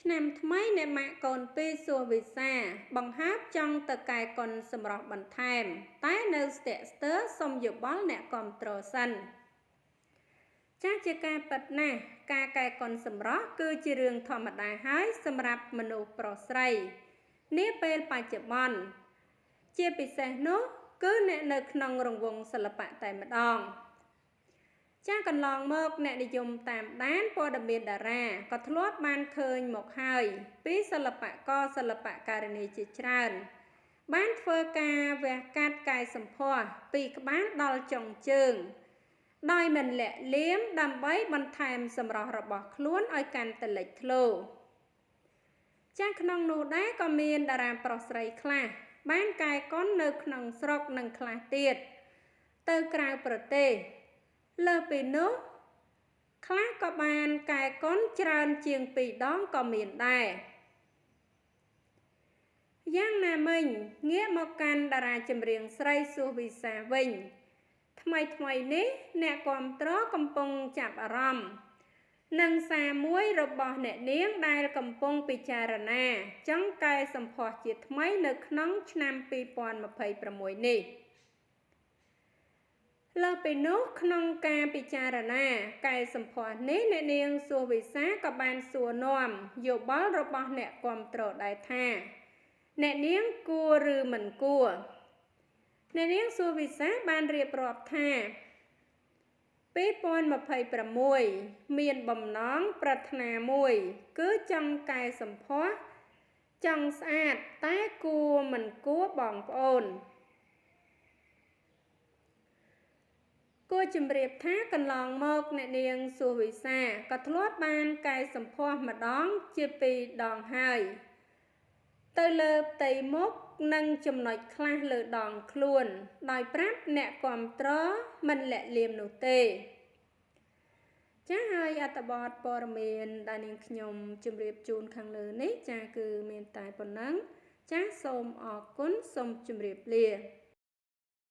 ឆ្នាំថ្មីអ្នកម៉ាក់កូនពីរសួរវិសាបង្ហើបចង់ទៅកែកុនសម្រស់បន្ថែមតែនៅស្ទាក់ស្ទើរសុំយោបល់អ្នកគាំទ្រសិនចាស់ជាការពិតណាស់ការកែកុនសម្រស់គឺជារឿងធម្មតាហើយសម្រាប់មនុស្សប្រុសស្រីនាពេលបច្ចុប្បន្នជាពិសេសនោះគឺអ្នកនៅក្នុងរង្វង់សិល្បៈតែម្ដងចាកន្លងមកអ្នកនិយមតាមដានព័ត៌មានតារាក៏ធ្លាប់បានឃើញមកហើយពីសិល្បករសិល្បការិនីជាច្រើនបានធ្វើការវះកាត់កាយសម្ផស្សពីក្បាលដល់ចុងជើងដោយមិនលាក់លៀមដើម្បីបន្ថែមសម្រស់របស់ខ្លួនឲ្យកាន់តែលេចធ្លោចាក្នុងនោះដែរក៏មានតារាប្រុសស្រីខ្លះបានកែកុននៅក្នុងស្រុកនិងខ្លះទៀតទៅក្រៅប្រទេសលើសពីនោះខ្លះក៏បានកែកុនច្រើនជាង2 ដងក៏មានដែរយ៉ាងណាមិញងាកមកកាន់តារាចម្រៀងស្រីសួសវិសាវិញថ្មីនេះអ្នកគាំទ្រកំពុងចាប់អារម្មណ៍នឹងសារមួយរបស់អ្នកនាងដែលកំពុងពិចារណាចង់កែសម្ផស្សជាថ្មីនៅក្នុងឆ្នាំ2026នេះលើសពីនោះក្នុងការពិចារណាកែសម្ផស្សនេះអ្នកនាងសួសវិសាក៏បានសួរនាំយោបល់របស់អ្នកគាំទ្រដែរថាអ្នកនាងគួរឬមិនគួរអ្នកនាងសួសវិសាបានរៀបរាប់ថា2026មានបំណងប្រាថ្នាមួយគឺចង់កែសម្ផស្សចង់ស្អាតតែគួរមិនគួរបងប្អូនគួរជម្រាបថាកន្លងមកអ្នកនាងសួសវិសាក៏ធ្លាប់បានកែសម្ផស្សម្ដងជា2 ដងហើយទៅលើផ្ទៃមុខនិងចំណុចខ្លះលើដងខ្លួនដោយប្រាប់អ្នកគាំទ្រមិនលាក់លៀមនោះទេចាហើយអត្ថបទព័ត៌មានដែលនាងខ្ញុំជម្រាបជូនខាងលើនេះចាគឺមានតែប៉ុណ្ណឹងចាសូមអរគុណសូមជម្រាបលា